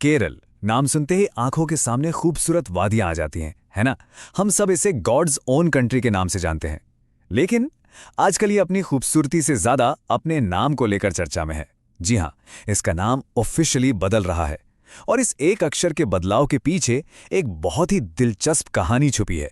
केरल नाम सुनते ही आंखों के सामने खूबसूरत वादियां आ जाती हैं, है ना। हम सब इसे गॉड्स ओन कंट्री के नाम से जानते हैं। लेकिन आजकल ये अपनी खूबसूरती से ज्यादा अपने नाम को लेकर चर्चा में है। जी हां, इसका नाम ऑफिशियली बदल रहा है। और इस एक अक्षर के बदलाव के पीछे एक बहुत ही दिलचस्प कहानी छुपी है।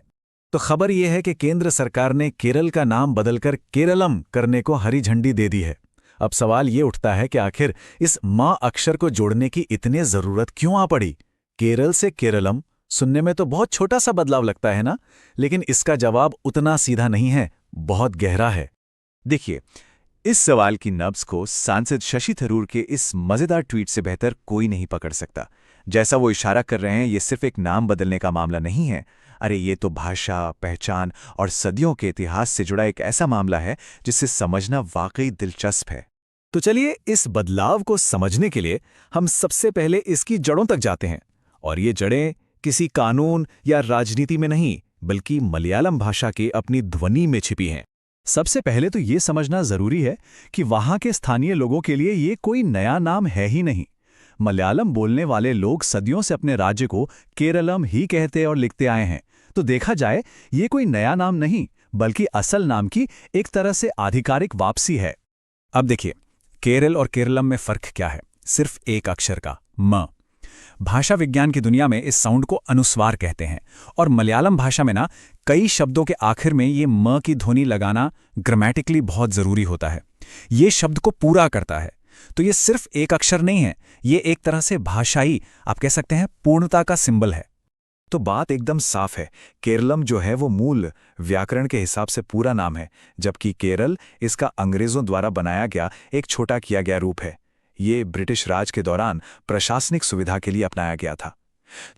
तो खबर यह है कि केंद्र सरकार ने केरल का नाम बदलकर केरलम करने को हरी झंडी दे दी है। अब सवाल ये उठता है कि आखिर इस मां अक्षर को जोड़ने की इतनी जरूरत क्यों आ पड़ी। केरल से केरलम सुनने में तो बहुत छोटा सा बदलाव लगता है ना, लेकिन इसका जवाब उतना सीधा नहीं है, बहुत गहरा है। देखिए, इस सवाल की नब्ज को सांसद शशि थरूर के इस मजेदार ट्वीट से बेहतर कोई नहीं पकड़ सकता। जैसा वो इशारा कर रहे हैं, ये सिर्फ एक नाम बदलने का मामला नहीं है। अरे ये तो भाषा, पहचान और सदियों के इतिहास से जुड़ा एक ऐसा मामला है जिसे समझना वाकई दिलचस्प है। तो चलिए इस बदलाव को समझने के लिए हम सबसे पहले इसकी जड़ों तक जाते हैं। और ये जड़ें किसी कानून या राजनीति में नहीं, बल्कि मलयालम भाषा के अपनी ध्वनि में छिपी हैं। सबसे पहले तो ये समझना जरूरी है कि वहां के स्थानीय लोगों के लिए ये कोई नया नाम है ही नहीं। मलयालम बोलने वाले लोग सदियों से अपने राज्य को केरलम ही कहते और लिखते आए हैं। तो देखा जाए ये कोई नया नाम नहीं, बल्कि असल नाम की एक तरह से आधिकारिक वापसी है। अब देखिए, केरल और केरलम में फर्क क्या है? सिर्फ एक अक्षर का म। भाषा विज्ञान की दुनिया में इस साउंड को अनुस्वार कहते हैं। और मलयालम भाषा में ना कई शब्दों के आखिर में ये म की ध्वनि लगाना ग्रामेटिकली बहुत जरूरी होता है। ये शब्द को पूरा करता है। तो ये सिर्फ एक अक्षर नहीं है, ये एक तरह से भाषाई, आप कह सकते हैं, पूर्णता का सिंबल है। तो बात एकदम साफ है, केरलम जो है वो मूल व्याकरण के हिसाब से पूरा नाम है, जबकि केरल इसका अंग्रेजों द्वारा बनाया गया एक छोटा किया गया रूप है। ये ब्रिटिश राज के दौरान प्रशासनिक सुविधा के लिए अपनाया गया था।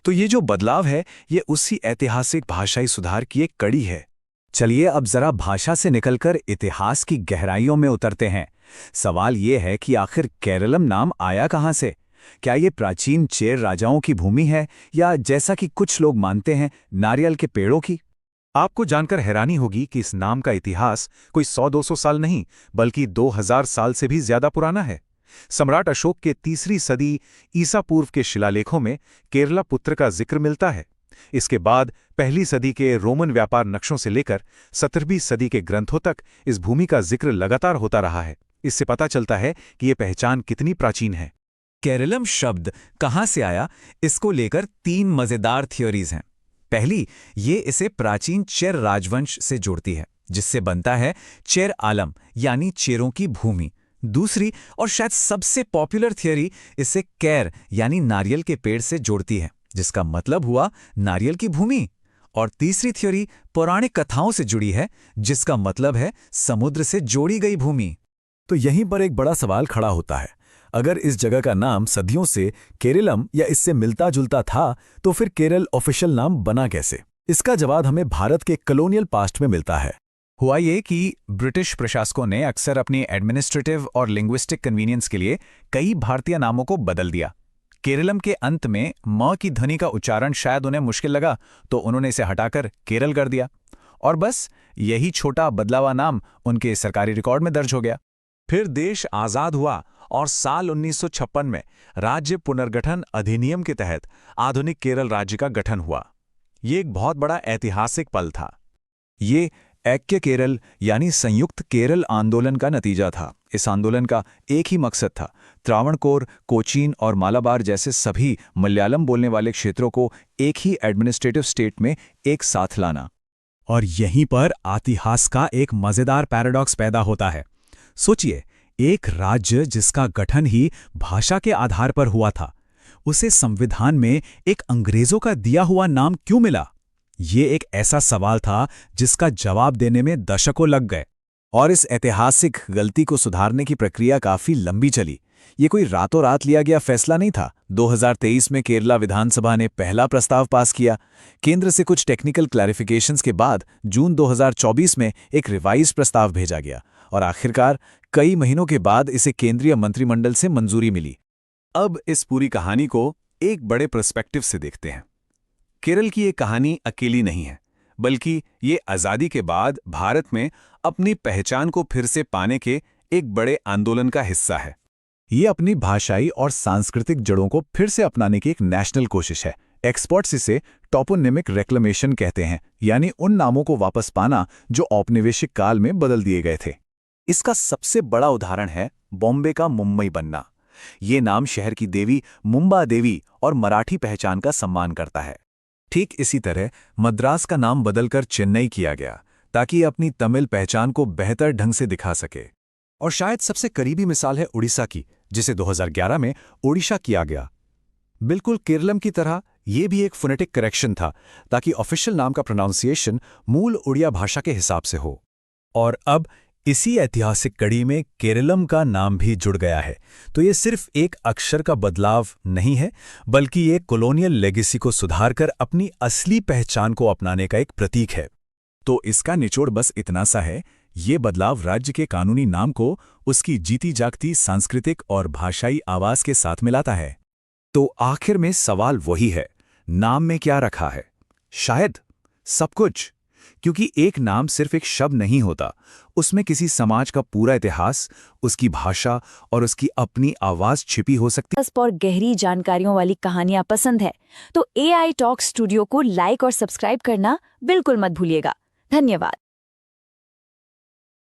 तो ये जो बदलाव है, ये उसी ऐतिहासिक भाषाई सुधार की एक कड़ी है। चलिए अब जरा भाषा से निकलकर इतिहास की गहराइयों में उतरते हैं। सवाल ये है कि आखिर केरलम नाम आया कहाँ से? क्या ये प्राचीन चेर राजाओं की भूमि है, या जैसा कि कुछ लोग मानते हैं, नारियल के पेड़ों की? आपको जानकर हैरानी होगी कि इस नाम का इतिहास कोई 100-200 साल नहीं, बल्कि 2000 साल से भी ज्यादा पुराना है। सम्राट अशोक के 3री सदी ईसा पूर्व के शिलालेखों में केरला पुत्र का जिक्र मिलता है। इसके बाद 1ली सदी के रोमन व्यापार नक्शों से लेकर 17वीं सदी के ग्रंथों तक इस भूमि का जिक्र लगातार होता रहा है। इससे पता चलता है कि ये पहचान कितनी प्राचीन है। केरलम शब्द कहाँ से आया, इसको लेकर 3 मजेदार थियोरीज हैं। पहली, ये इसे प्राचीन चेर राजवंश से जोड़ती है, जिससे बनता है चेर आलम, यानी चेरों की भूमि। दूसरी और शायद सबसे पॉपुलर थियोरी इसे कैर यानी नारियल के पेड़ से जोड़ती है, जिसका मतलब हुआ नारियल की भूमि। और तीसरी थ्योरी पौराणिक कथाओं से जुड़ी है, जिसका मतलब है समुद्र से जोड़ी गई भूमि। तो यहीं पर एक बड़ा सवाल खड़ा होता है, अगर इस जगह का नाम सदियों से केरलम या इससे मिलता जुलता था, तो फिर केरल ऑफिशियल नाम बना कैसे? इसका जवाब हमें भारत के कॉलोनियल पास्ट में मिलता है। हुआ ये कि ब्रिटिश प्रशासकों ने अक्सर अपनी एडमिनिस्ट्रेटिव और लिंग्विस्टिक कन्वीनियंस के लिए कई भारतीय नामों को बदल दिया। केरलम के अंत में म की ध्वनि का उच्चारण शायद उन्हें मुश्किल लगा, तो उन्होंने इसे हटाकर केरल कर दिया। और बस यही छोटा बदलावा नाम उनके सरकारी रिकॉर्ड में दर्ज हो गया। फिर देश आज़ाद हुआ और साल 1956 में राज्य पुनर्गठन अधिनियम के तहत आधुनिक केरल राज्य का गठन हुआ। ये एक बहुत बड़ा ऐतिहासिक पल था। ये ऐक्य केरल यानी संयुक्त केरल आंदोलन का नतीजा था। इस आंदोलन का एक ही मकसद था, त्रावणकोर, कोचीन और मालाबार जैसे सभी मलयालम बोलने वाले क्षेत्रों को एक ही एडमिनिस्ट्रेटिव स्टेट में एक साथ लाना। और यहीं पर इतिहास का एक मजेदार पैराडॉक्स पैदा होता है। सोचिए, एक राज्य जिसका गठन ही भाषा के आधार पर हुआ था, उसे संविधान में एक अंग्रेजों का दिया हुआ नाम क्यों मिला? ये एक ऐसा सवाल था जिसका जवाब देने में दशकों लग गए। और इस ऐतिहासिक गलती को सुधारने की प्रक्रिया काफी लंबी चली। ये कोई रातों रात लिया गया फैसला नहीं था। 2023 में केरला विधानसभा ने पहला प्रस्ताव पास किया। केंद्र से कुछ टेक्निकल क्लैरिफिकेशंस के बाद जून 2024 में एक रिवाइज प्रस्ताव भेजा गया और आखिरकार कई महीनों के बाद इसे केंद्रीय मंत्रिमंडल से मंजूरी मिली। अब इस पूरी कहानी को एक बड़े पर्सपेक्टिव से देखते हैं। केरल की ये कहानी अकेली नहीं है, बल्कि ये आज़ादी के बाद भारत में अपनी पहचान को फिर से पाने के एक बड़े आंदोलन का हिस्सा है। ये अपनी भाषाई और सांस्कृतिक जड़ों को फिर से अपनाने की एक नेशनल कोशिश है। एक्सपर्ट्स इसे टॉपोनिमिक रेक्लेमेशन कहते हैं, यानी उन नामों को वापस पाना जो औपनिवेशिक काल में बदल दिए गए थे। इसका सबसे बड़ा उदाहरण है बॉम्बे का मुंबई बनना। ये नाम शहर की देवी मुंबा देवी और मराठी पहचान का सम्मान करता है। ठीक इसी तरह मद्रास का नाम बदलकर चेन्नई किया गया ताकि अपनी तमिल पहचान को बेहतर ढंग से दिखा सके। और शायद सबसे करीबी मिसाल है उड़ीसा की, जिसे 2011 में ओडिशा किया गया। बिल्कुल केरलम की तरह ये भी एक फोनेटिक करेक्शन था ताकि ऑफिशियल नाम का प्रोनाउंसिएशन मूल उड़िया भाषा के हिसाब से हो। और अब इसी ऐतिहासिक कड़ी में केरलम का नाम भी जुड़ गया है। तो ये सिर्फ एक अक्षर का बदलाव नहीं है, बल्कि ये कॉलोनियल लेगेसी को सुधारकर अपनी असली पहचान को अपनाने का एक प्रतीक है। तो इसका निचोड़ बस इतना सा है, ये बदलाव राज्य के कानूनी नाम को उसकी जीती जागती सांस्कृतिक और भाषाई आवाज के साथ मिलाता है। तो आखिर में सवाल वही है, नाम में क्या रखा है? शायद सब कुछ। क्योंकि एक नाम सिर्फ एक शब्द नहीं होता, उसमें किसी समाज का पूरा इतिहास, उसकी भाषा और उसकी अपनी आवाज छिपी हो सकती है। और गहरी जानकारियों वाली कहानियां पसंद है तो AI टॉक स्टूडियो को लाइक और सब्सक्राइब करना बिल्कुल मत भूलिएगा। धन्यवाद।